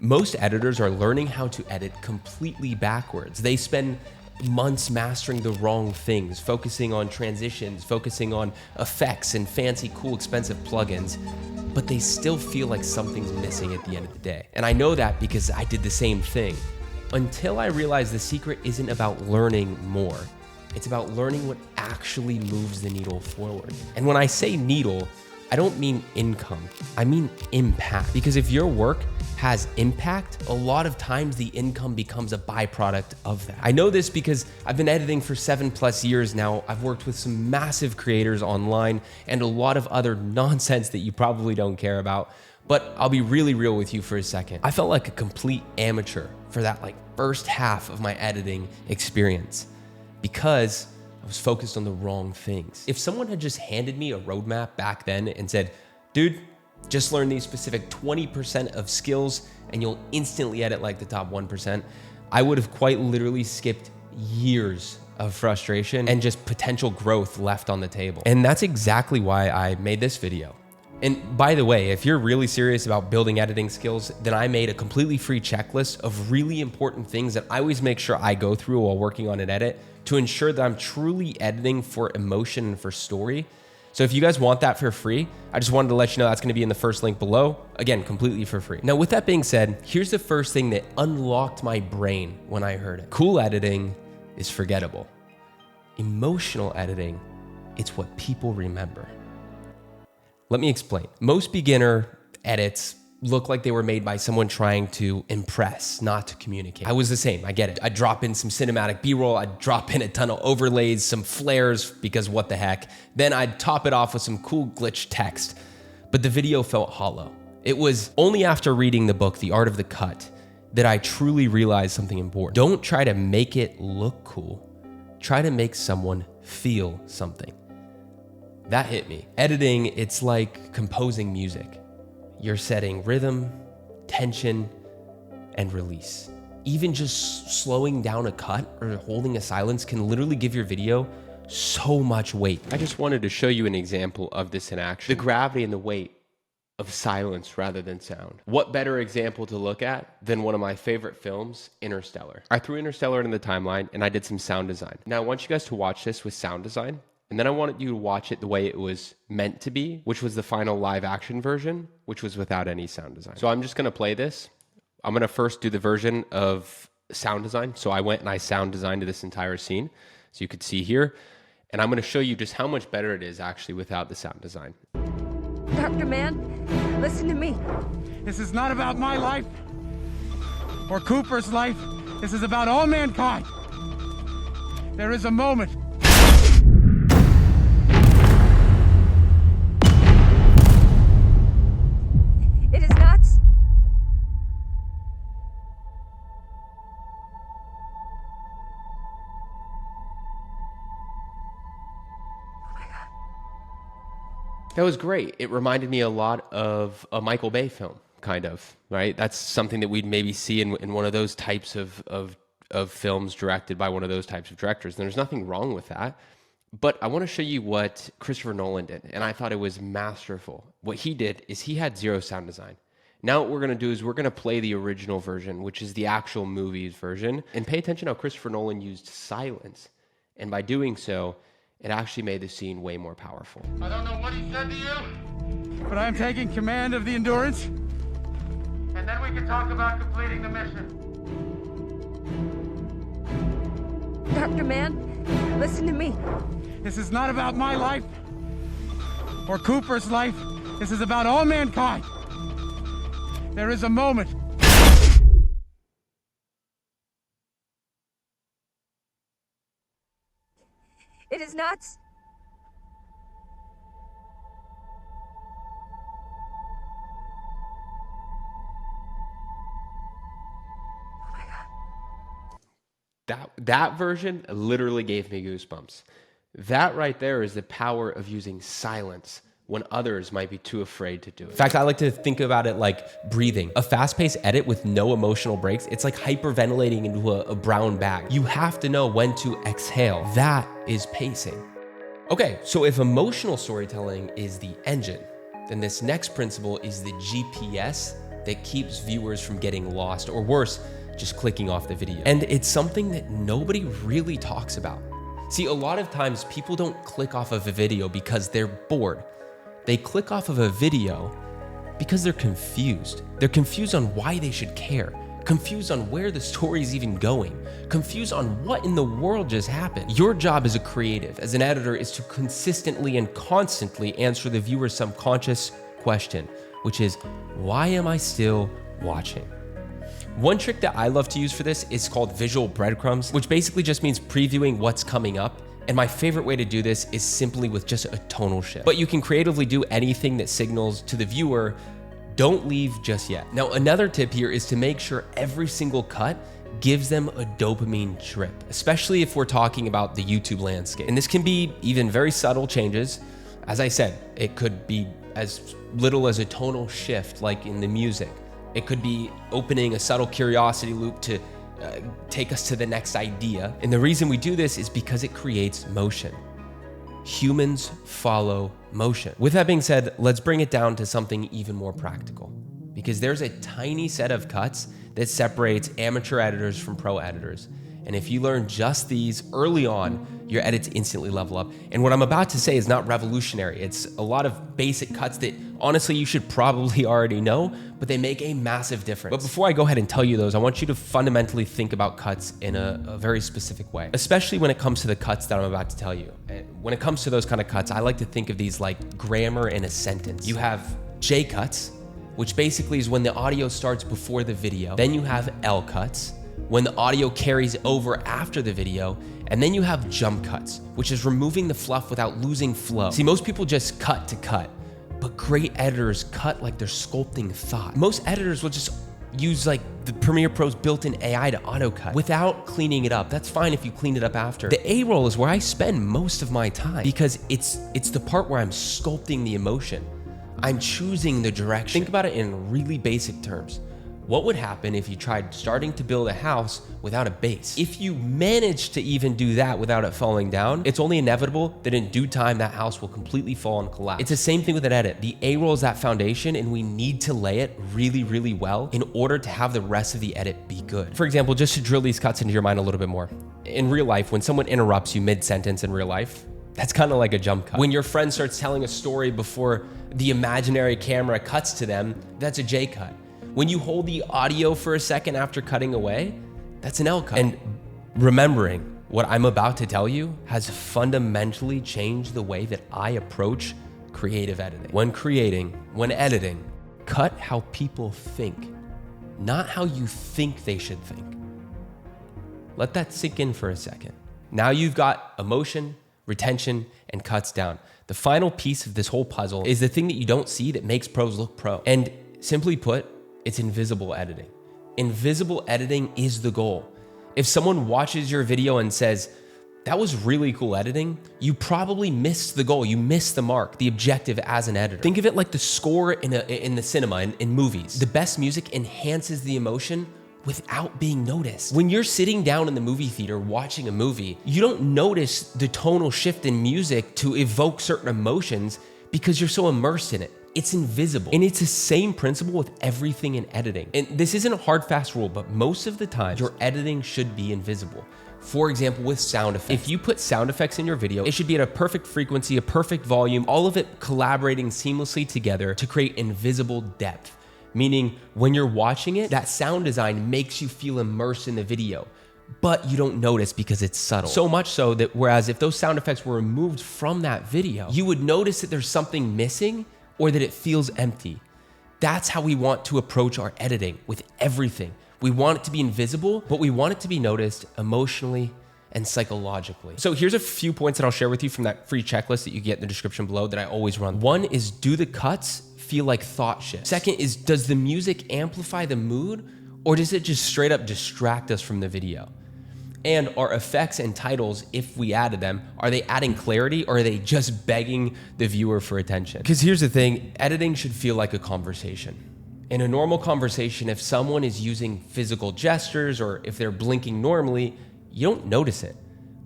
Most editors are learning how to edit completely backwards. They spend months mastering the wrong things, focusing on transitions, focusing on effects and fancy, cool, expensive plugins, but they still feel like something's missing at the end of the day. And I know that because I did the same thing. Until I realized the secret isn't about learning more. It's about learning what actually moves the needle forward. And when I say needle, I don't mean income, I mean impact. Because if your work has impact, a lot of times the income becomes a byproduct of that. I know this because I've been editing for 7+ years now. I've worked with some massive creators online and a lot of other nonsense that you probably don't care about. But I'll be really real with you for a second. I felt like a complete amateur for that first half of my editing experience because I was focused on the wrong things. If someone had just handed me a roadmap back then and said, dude, just learn these specific 20% of skills and you'll instantly edit like the top 1%, I would have quite literally skipped years of frustration and just potential growth left on the table. And that's exactly why I made this video. And by the way, if you're really serious about building editing skills, then I made a completely free checklist of really important things that I always make sure I go through while working on an edit to ensure that I'm truly editing for emotion and for story. So if you guys want that for free, I just wanted to let you know that's gonna be in the first link below. Again, completely for free. Now, with that being said, here's the first thing that unlocked my brain when I heard it. Cool editing is forgettable. Emotional editing, it's what people remember. Let me explain. Most beginner edits look like they were made by someone trying to impress, not to communicate. I was the same, I get it. I'd drop in some cinematic B-roll, I'd drop in a ton of overlays, some flares, because what the heck. Then I'd top it off with some cool glitch text, but the video felt hollow. It was only after reading the book, The Art of the Cut, that I truly realized something important. Don't try to make it look cool. Try to make someone feel something. That hit me. Editing, it's like composing music. You're setting rhythm, tension, and release. Even just slowing down a cut or holding a silence can literally give your video so much weight. I just wanted to show you an example of this in action. The gravity and the weight of silence rather than sound. What better example to look at than one of my favorite films, Interstellar. I threw Interstellar in the timeline and I did some sound design. Now I want you guys to watch this with sound design. And then I wanted you to watch it the way it was meant to be, which was the final live action version, which was without any sound design. So I'm just gonna play this. I'm gonna first do the version of sound design. So I went and I sound designed this entire scene. So you could see here. And I'm gonna show you just how much better it is actually without the sound design. Dr. Mann, listen to me. This is not about my life or Cooper's life. This is about all mankind. There is a moment. It is nuts. Oh my God. That was great. It reminded me a lot of a Michael Bay film, kind of, right? That's something that we'd maybe see in one of those types of films directed by one of those types of directors. And there's nothing wrong with that. But I want to show you what Christopher Nolan did, and I thought it was masterful. What he did is he had zero sound design. Now what we're going to do is we're going to play the original version, which is the actual movie's version, and pay attention how Christopher Nolan used silence. And by doing so, it actually made the scene way more powerful. I don't know what he said to you, but I am taking command of the Endurance. And then we can talk about completing the mission. Dr. Mann, listen to me. This is not about my life or Cooper's life. This is about all mankind. There is a moment. It is nuts. Oh my God. That version literally gave me goosebumps. That right there is the power of using silence when others might be too afraid to do it. In fact, I like to think about it like breathing. A fast-paced edit with no emotional breaks, it's like hyperventilating into a brown bag. You have to know when to exhale. That is pacing. Okay, so if emotional storytelling is the engine, then this next principle is the GPS that keeps viewers from getting lost, or worse, just clicking off the video. And it's something that nobody really talks about. See, a lot of times people don't click off of a video because they're bored. They click off of a video because they're confused. They're confused on why they should care, confused on where the story's even going, confused on what in the world just happened. Your job as a creative, as an editor, is to consistently and constantly answer the viewer's subconscious question, which is, why am I still watching? One trick that I love to use for this is called visual breadcrumbs, which basically just means previewing what's coming up. And my favorite way to do this is simply with just a tonal shift. But you can creatively do anything that signals to the viewer, don't leave just yet. Now, another tip here is to make sure every single cut gives them a dopamine trip, especially if we're talking about the YouTube landscape. And this can be even very subtle changes. As I said, it could be as little as a tonal shift, like in the music. It could be opening a subtle curiosity loop to take us to the next idea. And the reason we do this is because it creates motion. Humans follow motion. With that being said, let's bring it down to something even more practical, because there's a tiny set of cuts that separates amateur editors from pro editors. And if you learn just these early on, your edits instantly level up. And what I'm about to say is not revolutionary. It's a lot of basic cuts that honestly you should probably already know, but they make a massive difference. But before I go ahead and tell you those, I want you to fundamentally think about cuts in a very specific way, especially when it comes to the cuts that I'm about to tell you. And when it comes to those kind of cuts, I like to think of these like grammar in a sentence. You have J cuts, which basically is when the audio starts before the video. Then you have L cuts, when the audio carries over after the video. And then you have jump cuts, which is removing the fluff without losing flow. See, most people just cut to cut, but great editors cut like they're sculpting thought. Most editors will just use like the Premiere Pro's built-in AI to auto cut without cleaning it up. That's fine if you clean it up after. The A roll is where I spend most of my time because it's the part where I'm sculpting the emotion. I'm choosing the direction. Think about it in really basic terms. What would happen if you tried starting to build a house without a base? If you manage to even do that without it falling down, it's only inevitable that in due time that house will completely fall and collapse. It's the same thing with an edit. The A-roll is that foundation, and we need to lay it really, really well in order to have the rest of the edit be good. For example, just to drill these cuts into your mind a little bit more. In real life, when someone interrupts you mid-sentence in real life, that's kind of like a jump cut. When your friend starts telling a story before the imaginary camera cuts to them, that's a J cut. When you hold the audio for a second after cutting away, that's an L cut. And remembering what I'm about to tell you has fundamentally changed the way that I approach creative editing. When creating, when editing, cut how people think, not how you think they should think. Let that sink in for a second. Now you've got emotion, retention, and cuts down. The final piece of this whole puzzle is the thing that you don't see that makes pros look pro. And simply put, it's invisible editing. Invisible editing is the goal. If someone watches your video and says, that was really cool editing, you probably missed the goal. You missed the mark, the objective as an editor. Think of it like the score in the cinema, in movies. The best music enhances the emotion without being noticed. When you're sitting down in the movie theater watching a movie, you don't notice the tonal shift in music to evoke certain emotions because you're so immersed in it. It's invisible. And it's the same principle with everything in editing. And this isn't a hard, fast rule, but most of the time, your editing should be invisible. For example, with sound effects. If you put sound effects in your video, it should be at a perfect frequency, a perfect volume, all of it collaborating seamlessly together to create invisible depth. Meaning, when you're watching it, that sound design makes you feel immersed in the video, but you don't notice because it's subtle. So much so that whereas if those sound effects were removed from that video, you would notice that there's something missing or that it feels empty. That's how we want to approach our editing with everything. We want it to be invisible, but we want it to be noticed emotionally and psychologically. So here's a few points that I'll share with you from that free checklist that you get in the description below that I always run. One is, do the cuts feel like thought shifts? Second is, does the music amplify the mood, or does it just straight up distract us from the video? And are effects and titles, if we added them, are they adding clarity, or are they just begging the viewer for attention? Because here's the thing, editing should feel like a conversation. In a normal conversation, if someone is using physical gestures or if they're blinking normally, you don't notice it.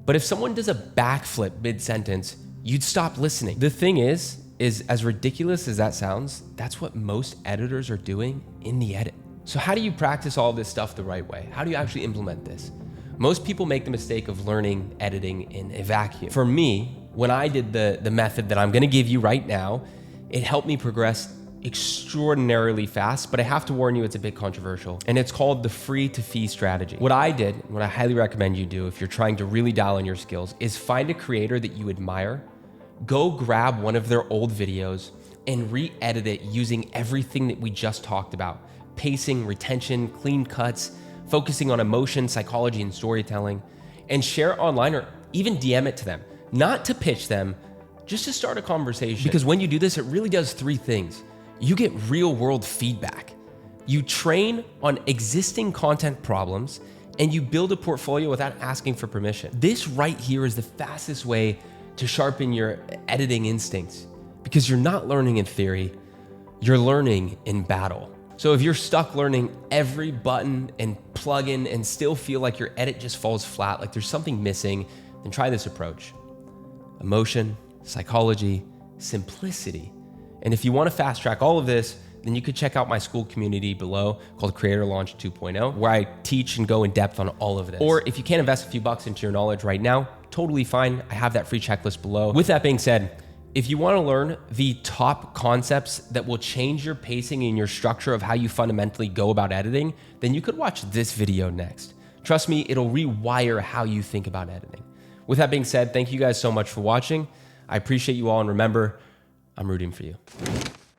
But if someone does a backflip mid-sentence, you'd stop listening. The thing is is, as ridiculous as that sounds, that's what most editors are doing in the edit. So how do you practice all this stuff the right way? How do you actually implement this? Most people make the mistake of learning editing in a vacuum. For me, when I did the method that I'm gonna give you right now, it helped me progress extraordinarily fast, but I have to warn you, it's a bit controversial. And it's called the free to fee strategy. What I did, what I highly recommend you do if you're trying to really dial in your skills, is find a creator that you admire, go grab one of their old videos and re-edit it using everything that we just talked about. Pacing, retention, clean cuts, focusing on emotion, psychology, and storytelling, and share it online or even DM it to them. Not to pitch them, just to start a conversation. Because when you do this, it really does three things. You get real world feedback. You train on existing content problems, and you build a portfolio without asking for permission. This right here is the fastest way to sharpen your editing instincts, because you're not learning in theory, you're learning in battle. So if you're stuck learning every button and plugin and still feel like your edit just falls flat, like there's something missing, then try this approach. Emotion, psychology, simplicity. And if you want to fast track all of this, then you could check out my school community below called Creator Launch 2.0, where I teach and go in depth on all of this. Or if you can't invest a few bucks into your knowledge right now, totally fine. I have that free checklist below. With that being said, if you want to learn the top concepts that will change your pacing and your structure of how you fundamentally go about editing, then you could watch this video next. Trust me, it'll rewire how you think about editing. With that being said, thank you guys so much for watching. I appreciate you all, and remember, I'm rooting for you.